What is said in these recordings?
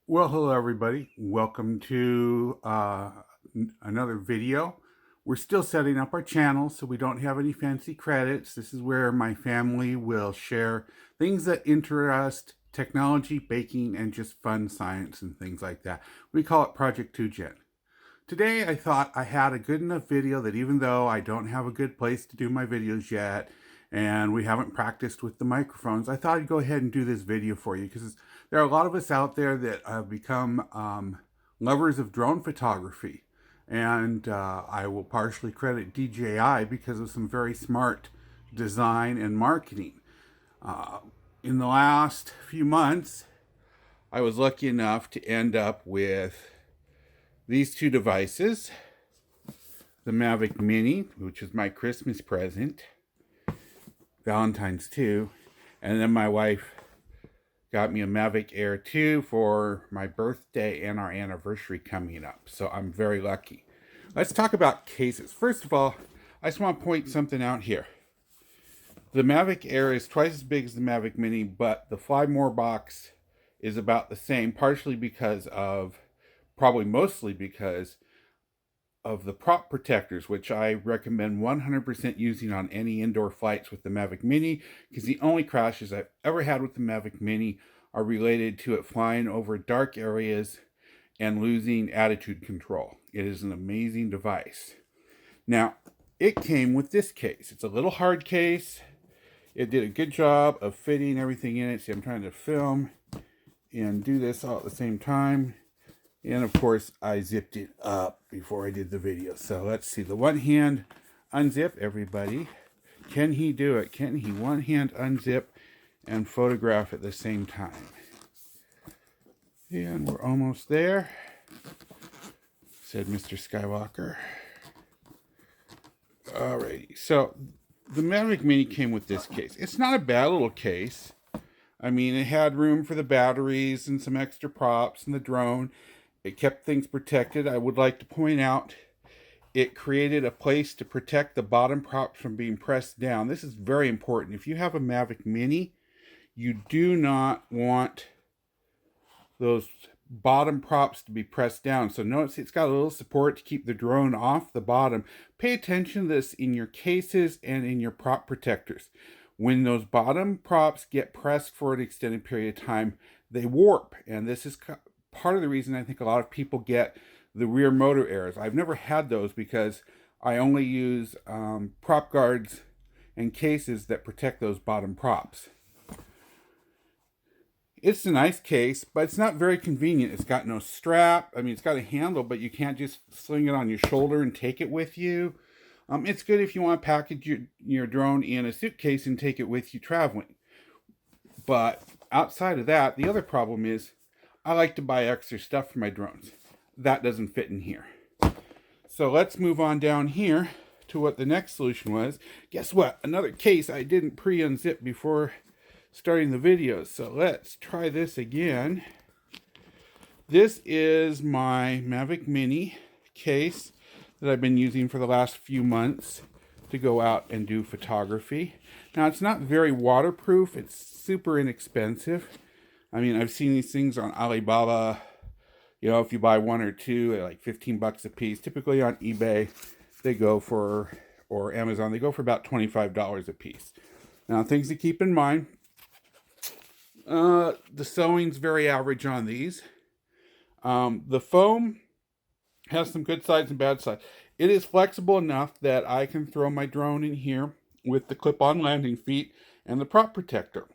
Well, hello everybody. Welcome to another video. We're still setting up our channel, so we don't have any fancy credits. This is where my family will share things that interest technology, baking, and just fun science and things like that. We call it Project 2Gen. Today, I thought I had a good enough video that even though I don't have a good place to do my videos yet, and we haven't practiced with the microphones, I thought I'd go ahead and do this video for you because there are a lot of us out there that have become lovers of drone photography. And I will partially credit DJI because of some very smart design and marketing. Uh, in the last few months, I was lucky enough to end up with these two devices, the Mavic Mini, which is my Christmas present, Valentine's too, and then my wife got me a Mavic Air 2 for my birthday and our anniversary coming up. So I'm very lucky. Let's talk about cases. First of all, I just want to point something out here. The Mavic Air is twice as big as the Mavic Mini, but the Fly More box is about the same, partially because of, probably mostly because of the prop protectors, which I recommend 100% using on any indoor flights with the Mavic Mini, because the only crashes I've ever had with the Mavic Mini are related to it flying over dark areas and losing attitude control. It is an amazing device. Now, it came with this case. It's a little hard case. It did a good job of fitting everything in it. See, I'm trying to film and do this all at the same time. And of course, I zipped it up before I did the video. So let's see. The one hand unzip, everybody. Can he do it? Can he one hand unzip and photograph at the same time? And we're almost there, said Mr. Skywalker. Alrighty. So the Mavic Mini came with this case. It's not a bad little case. I mean, it had room for the batteries and some extra props and the drone. It kept things protected. I would like to point out it created a place to protect the bottom props from being pressed down. This is very important. If you have a Mavic Mini, you do not want those bottom props to be pressed down. So notice it's got a little support to keep the drone off the bottom. Pay attention to this in your cases and in your prop protectors. When those bottom props get pressed for an extended period of time, they warp. And this is part of the reason I think a lot of people get the rear motor errors. I've never had those because I only use prop guards and cases that protect those bottom props. It's a nice case, but it's not very convenient. It's got no strap. I mean, it's got a handle, but you can't just sling it on your shoulder and take it with you. It's good if you want to package your drone in a suitcase and take it with you traveling. But outside of that, the other problem is I like to buy extra stuff for my drones. That doesn't fit in here. So let's move on down here to what the next solution was. Guess what? Another case I didn't pre-unzip before starting the video. So let's try this again. This is my Mavic Mini case that I've been using for the last few months to go out and do photography. Now, it's not very waterproof. It's super inexpensive. I mean, I've seen these things on Alibaba. You know, if you buy one or two, they're like 15 bucks a piece. Typically on eBay, they go for, or Amazon, they go for about $25 a piece. Now, things to keep in mind. The sewing's very average on these. The foam has some good sides and bad sides. It is flexible enough that I can throw my drone in here with the clip-on landing feet and the prop protector.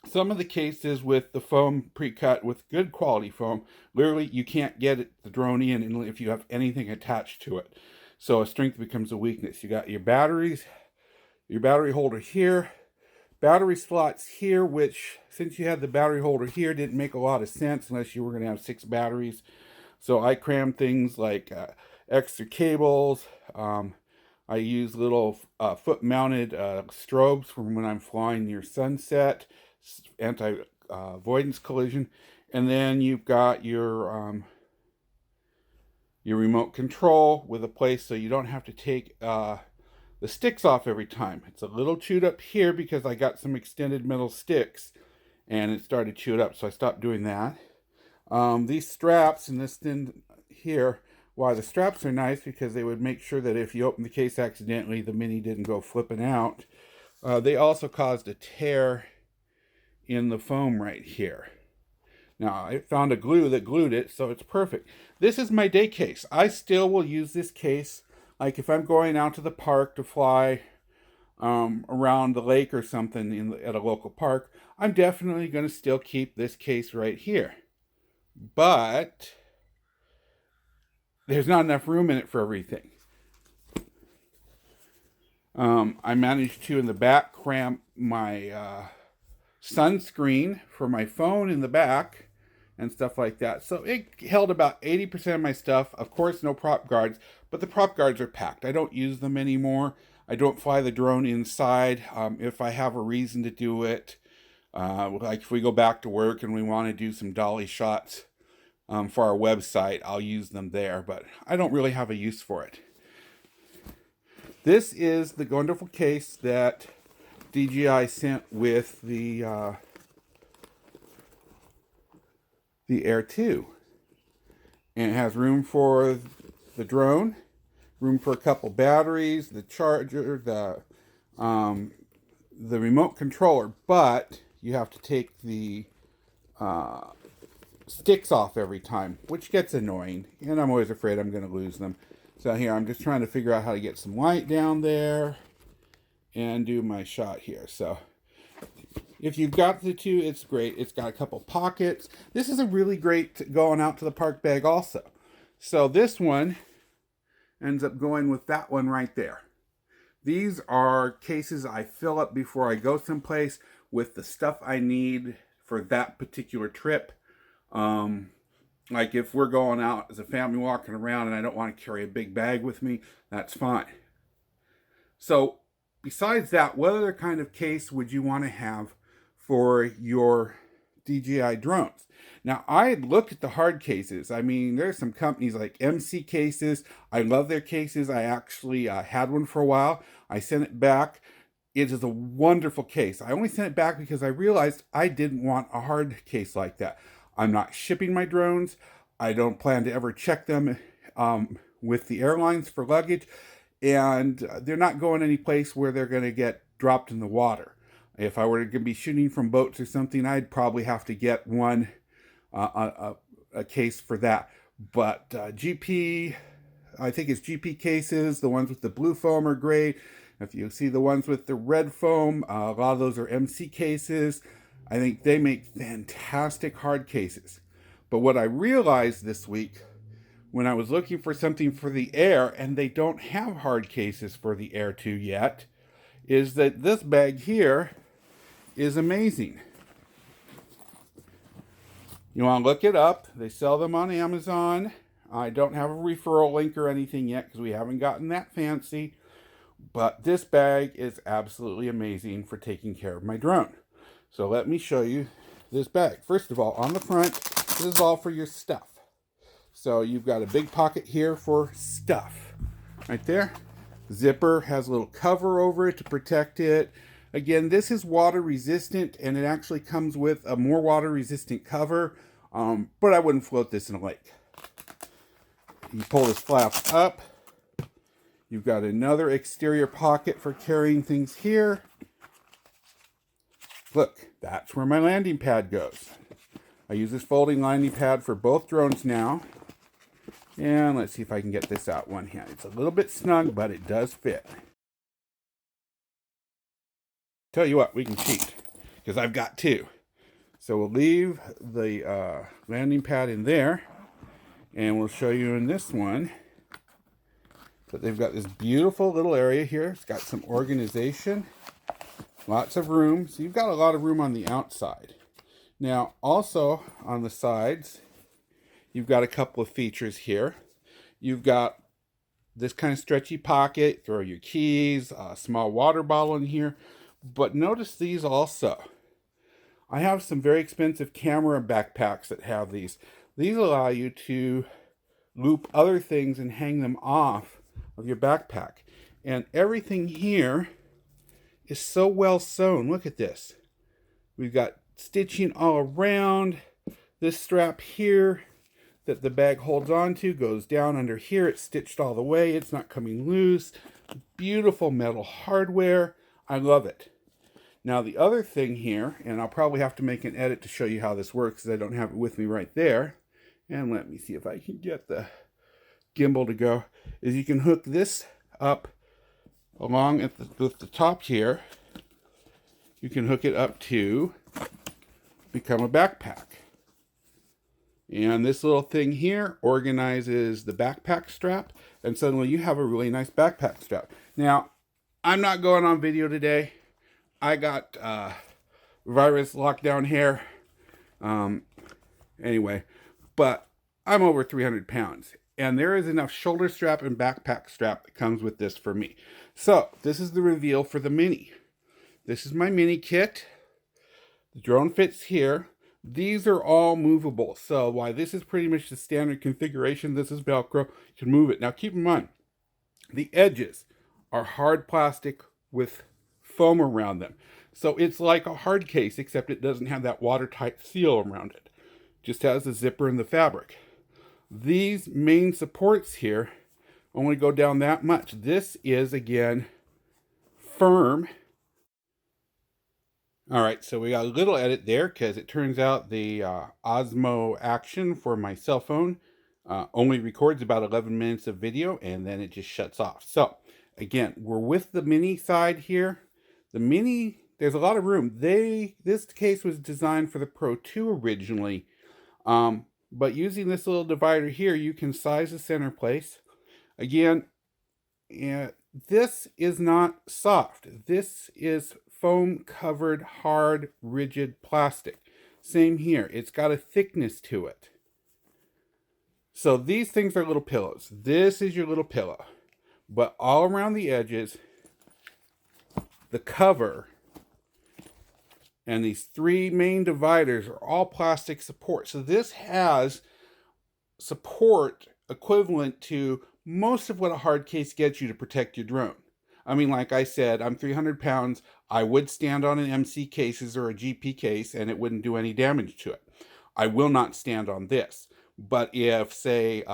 Some of the cases with the foam pre-cut with good quality foam, literally you can't get the drone in if you have anything attached to it. So a strength becomes a weakness. You got your batteries, your battery holder here, battery slots here, which since you had the battery holder here didn't make a lot of sense unless you were going to have 6 batteries. So I crammed things like extra cables. I use little foot-mounted strobes from when I'm flying near sunset, anti-avoidance collision, and then you've got your remote control with a place so you don't have to take the sticks off every time. It's a little chewed up here because I got some extended metal sticks and it started chewed up, so I stopped doing that. These straps and this thing here, why the straps are nice because they would make sure that if you open the case accidentally, the mini didn't go flipping out. They also caused a tear in the foam right here. Now, I found a glue that glued it, so it's perfect. This is my day case. I still will use this case, like if I'm going out to the park to fly around the lake or something at a local park, I'm definitely going to still keep this case right here. But there's not enough room in it for everything. I managed to, in the back, cramp my sunscreen for my phone in the back and stuff like that. So it held about 80% of my stuff. Of course, no prop guards, but the prop guards are packed. I don't use them anymore. I don't fly the drone inside. If I have a reason to do it, like if we go back to work and we want to do some dolly shots for our website, I'll use them there, but I don't really have a use for it. This is the wonderful case that DJI sent with the Air 2. And it has room for the drone, room for a couple batteries, the charger, the remote controller, but you have to take the sticks off every time, which gets annoying, and I'm always afraid I'm going to lose them. So here, I'm just trying to figure out how to get some light down there and do my shot here. So if you've got the two, it's great. It's got a couple pockets. This is a really great going out to the park bag also. So this one ends up going with that one right there. These are cases I fill up before I go someplace with the stuff I need for that particular trip. Like if we're going out as a family walking around and I don't want to carry a big bag with me, that's fine. So besides that, what other kind of case would you want to have for your DJI drones? Now, I had looked at the hard cases. I mean, there's some companies like MC Cases. I love their cases. I actually had one for a while. I sent it back. It is a wonderful case. I only sent it back because I realized I didn't want a hard case like that. I'm not shipping my drones. I don't plan to ever check them with the airlines for luggage. And they're not going any place where they're going to get dropped in the water. If I were to be shooting from boats or something, I'd probably have to get one, a case for that. But GP, I think it's GP cases, the ones with the blue foam are great. If you see the ones with the red foam, a lot of those are MC cases. I think they make fantastic hard cases. But what I realized this week when I was looking for something for the Air, and they don't have hard cases for the Air 2 yet, is that this bag here is amazing. You want to look it up. They sell them on Amazon. I don't have a referral link or anything yet because we haven't gotten that fancy. But this bag is absolutely amazing for taking care of my drone. So let me show you this bag. First of all, on the front, this is all for your stuff. So you've got a big pocket here for stuff. Right there. Zipper has a little cover over it to protect it. Again, this is water resistant, and it actually comes with a more water resistant cover. But I wouldn't float this in a lake. You pull this flap up. You've got another exterior pocket for carrying things here. Look, that's where my landing pad goes. I use this folding landing pad for both drones now. And let's see if I can get this out one hand. It's a little bit snug, but it does fit. Tell you what, we can cheat, because I've got two. So we'll leave the landing pad in there, and we'll show you in this one that they've got this beautiful little area here. It's got some organization, lots of room. So you've got a lot of room on the outside. Now, also on the sides, you've got a couple of features here. You've got this kind of stretchy pocket, throw your keys, a small water bottle in here. But notice these also. I have some very expensive camera backpacks that have these. These allow you to loop other things and hang them off of your backpack. And everything here is so well sewn. Look at this. We've got stitching all around. This strap here that the bag holds onto goes down under here. It's stitched all the way. It's not coming loose. Beautiful metal hardware. I love it. Now the other thing here, and I'll probably have to make an edit to show you how this works because I don't have it with me right there. And let me see if I can get the gimbal to go, is you can hook this up along at the top here. You can hook it up to become a backpack. And this little thing here organizes the backpack strap, and suddenly you have a really nice backpack strap. Now, I'm not going on video today. I got virus lockdown here. Anyway, but I'm over 300 pounds, and there is enough shoulder strap and backpack strap that comes with this for me. So, this is the reveal for the Mini. This is my Mini kit. The drone fits here. These are all movable. So while this is pretty much the standard configuration, this is Velcro, you can move it. Now keep in mind, the edges are hard plastic with foam around them. So it's like a hard case, except it doesn't have that watertight seal around it. It just has the zipper and the fabric. These main supports here only go down that much. This is, again, firm. All right, so we got a little edit there because it turns out the Osmo Action for my cell phone only records about 11 minutes of video and then it just shuts off. So again, we're with the Mini side here. The Mini, there's a lot of room. This case was designed for the Pro 2 originally, but using this little divider here, you can size the center place. Again, this is not soft. This is foam covered, hard, rigid plastic. Same here. It's got a thickness to it. So these things are little pillows. This is your little pillow. But all around the edges, the cover, and these three main dividers are all plastic support. So this has support equivalent to most of what a hard case gets you to protect your drone. I mean, like I said, I'm 300 pounds. I would stand on an MC cases or a GP case and it wouldn't do any damage to it. I will not stand on this. But if, say,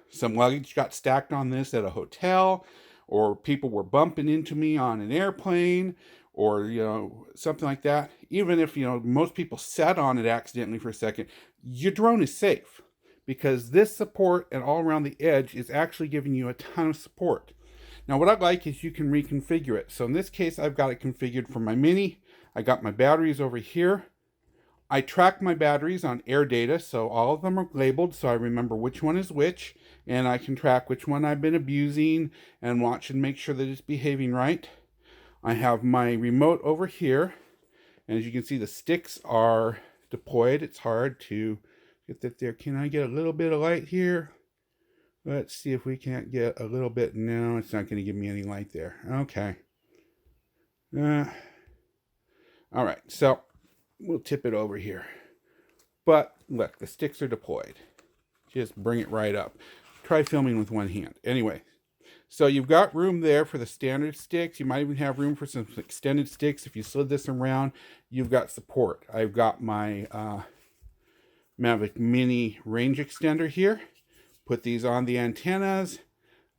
some luggage got stacked on this at a hotel, or people were bumping into me on an airplane, or, something like that, even if, most people sat on it accidentally for a second, your drone is safe. Because this support and all around the edge is actually giving you a ton of support. Now what I like is you can reconfigure it. So in this case, I've got it configured for my Mini. I got my batteries over here. I track my batteries on air data, so all of them are labeled so I remember which one is which, and I can track which one I've been abusing and watch and make sure that it's behaving right. I have my remote over here, and as you can see, the sticks are deployed. It's hard to get that there. Can I get a little bit of light here? Let's see if we can't get a little bit. No, it's not going to give me any light there. Okay. All right, so we'll tip it over here. But look, the sticks are deployed. Just bring it right up. Try filming with one hand. Anyway, so you've got room there for the standard sticks. You might even have room for some extended sticks. If you slid this around, you've got support. I've got my Mavic Mini range extender here. Put these on the antennas.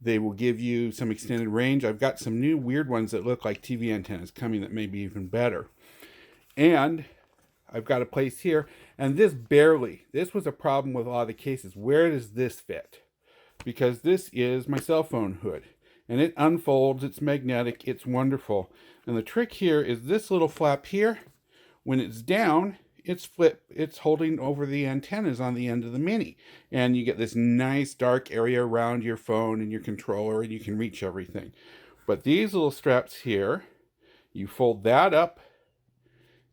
They will give you some extended range. I've got some new weird ones that look like TV antennas coming that may be even better. And I've got a place here. And this was a problem with a lot of the cases. Where does this fit? Because this is my cell phone hood. And it unfolds. It's magnetic. It's wonderful. And the trick here is this little flap here. When it's down, it's holding over the antennas on the end of the Mini, and you get this nice dark area around your phone and your controller, and you can reach everything. But these little straps here, you fold that up,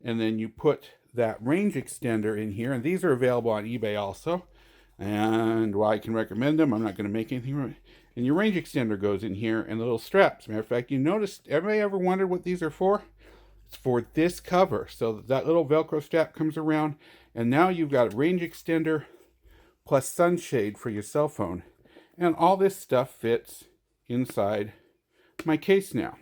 and then you put that range extender in here, and these are available on eBay also, and while I can recommend them, I'm not going to make anything wrong. And your range extender goes in here, and the little straps. Matter of fact, you noticed, everybody ever wondered what these are for? It's for this cover. So that little Velcro strap comes around, and now you've got a range extender plus sunshade for your cell phone. And all this stuff fits inside my case now.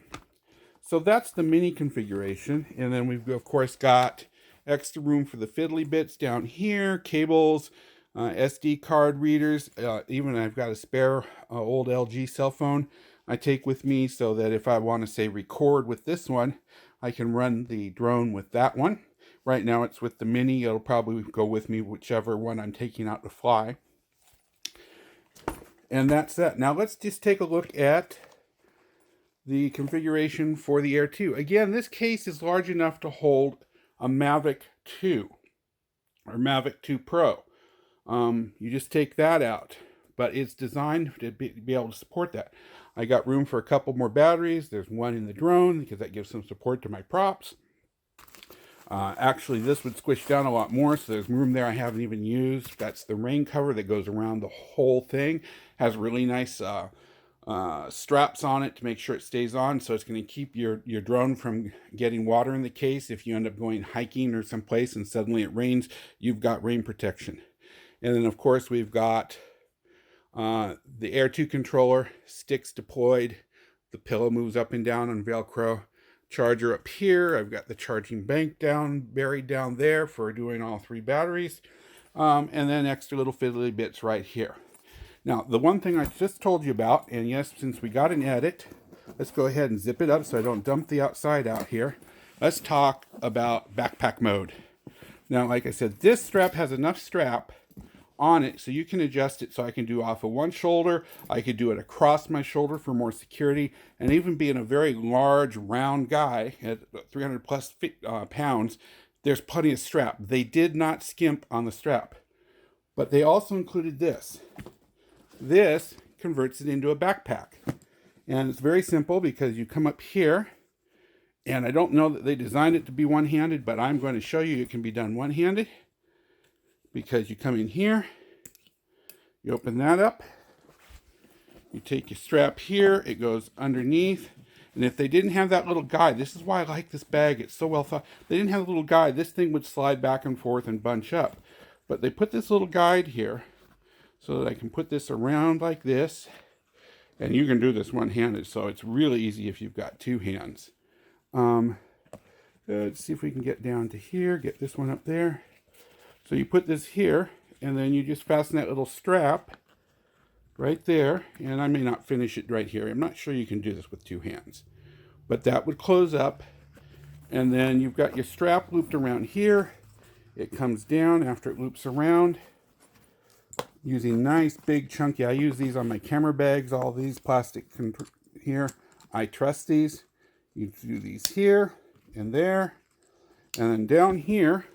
So that's the Mini configuration. And then we've, of course, got Extra room for the fiddly bits down here, cables, SD card readers. Even I've got a spare old LG cell phone I take with me so that if I want to say record with this one, I can run the drone with that one. Right now it's with the Mini. It'll probably go with me whichever one I'm taking out to fly. And that's that. Now let's just take a look at the configuration for the Air 2. Again, this case is large enough to hold a Mavic 2 or Mavic 2 Pro. You just take that out, but it's designed to be able to support that. I got room for a couple more batteries. There's one in the drone because that gives some support to my props. Actually, this would squish down a lot more, so there's room there I haven't even used. That's the rain cover that goes around the whole thing. Has really nice straps on it to make sure it stays on, so it's going to keep your drone from getting water in the case. If you end up going hiking or someplace and suddenly it rains, you've got rain protection. And then, of course, we've got the Air 2 controller, sticks deployed. The pillow moves up and down on Velcro. Charger up here. I've got the charging bank buried down there for doing all 3 batteries. And then extra little fiddly bits right here. Now, the one thing I just told you about, and yes, since we got an edit, let's go ahead and zip it up so I don't dump the outside out here. Let's talk about backpack mode. Now, like I said, this strap has enough strap on it so you can adjust it so I can do off of one shoulder. I could do it across my shoulder for more security, and even being a very large round guy at 300 plus pounds, there's plenty of strap. They did not skimp on the strap, but they also included this. This converts it into a backpack, and it's very simple because you come up here, and I don't know that they designed it to be one-handed, but I'm going to show you it can be done one-handed. Because you come in here, you open that up, you take your strap here, it goes underneath, and if they didn't have that little guide, this is why I like this bag, it's so well thought. They didn't have a little guide, this thing would slide back and forth and bunch up. But they put this little guide here so that I can put this around like this, and you can do this one-handed, so it's really easy if you've got 2 hands. Let's see if we can get down to here, get this one up there. So you put this here, and then you just fasten that little strap right there. And I may not finish it right here. I'm not sure you can do this with 2 hands. But that would close up. And then you've got your strap looped around here. It comes down after it loops around. Using nice, big, chunky. I use these on my camera bags, all these plastic here. I trust these. You do these here and there. And then down here,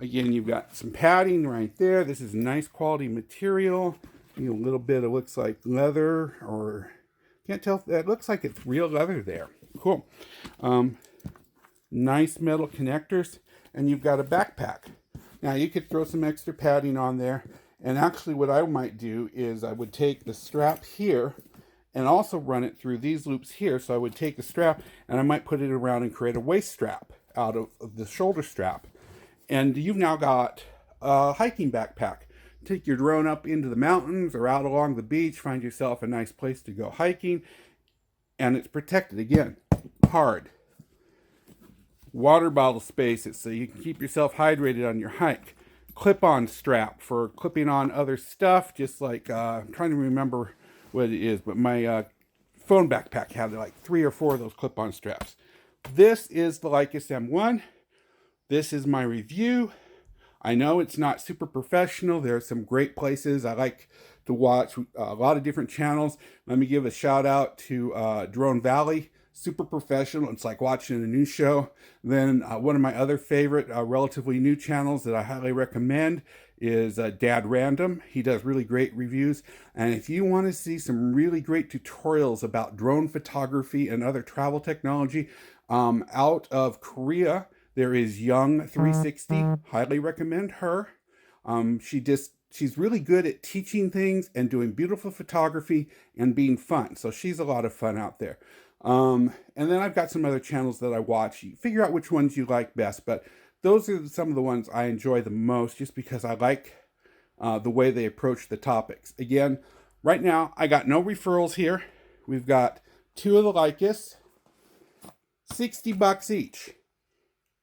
again, you've got some padding right there. This is nice quality material. You know, a little bit, it looks like leather, or can't tell if that looks like it's real leather there. Cool. Nice metal connectors, and you've got a backpack. Now, you could throw some extra padding on there, and actually what I might do is I would take the strap here and also run it through these loops here. So I would take the strap, and I might put it around and create a waist strap out of the shoulder strap. And you've now got a hiking backpack. Take your drone up into the mountains or out along the beach, find yourself a nice place to go hiking, and it's protected. Again, hard. Water bottle space, so you can keep yourself hydrated on your hike. Clip-on strap for clipping on other stuff, just like, I'm trying to remember what it is, but my phone backpack had like 3 or 4 of those clip-on straps. This is the Lykus M-1. This is my review. I know it's not super professional. There are some great places I like to watch, a lot of different channels. Let me give a shout out to Drone Valley. Super professional. It's like watching a news show. Then one of my other favorite relatively new channels that I highly recommend is Dad Random. He does really great reviews. And if you want to see some really great tutorials about drone photography and other travel technology out of Korea, there is Young 360. Highly recommend her. She's really good at teaching things and doing beautiful photography and being fun. So she's a lot of fun out there. And then I've got some other channels that I watch. You figure out which ones you like best, but those are some of the ones I enjoy the most just because I like the way they approach the topics. Again, right now I got no referrals here. We've got 2 of the Lykus, $60 each.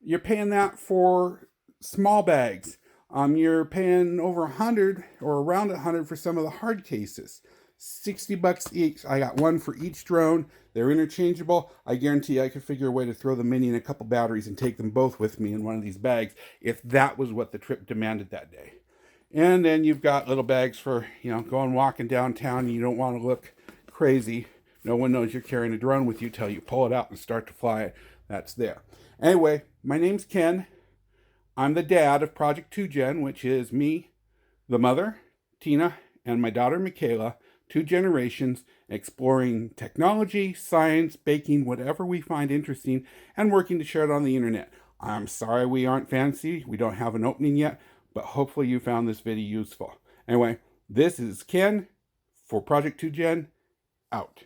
You're paying that for small bags. You're paying over 100 or around 100 for some of the hard cases. 60 bucks each. I got one for each drone. They're interchangeable. I guarantee I could figure a way to throw them in a couple batteries and take them both with me in one of these bags if that was what the trip demanded that day. And then you've got little bags for, going walking downtown and you don't want to look crazy. No one knows you're carrying a drone with you till you pull it out and start to fly it. That's there. Anyway, my name's Ken. I'm the dad of Project 2Gen, which is me, the mother, Tina, and my daughter, Michaela, 2 generations exploring technology, science, baking, whatever we find interesting, and working to share it on the internet. I'm sorry we aren't fancy. We don't have an opening yet, but hopefully you found this video useful. Anyway, this is Ken for Project 2Gen, out.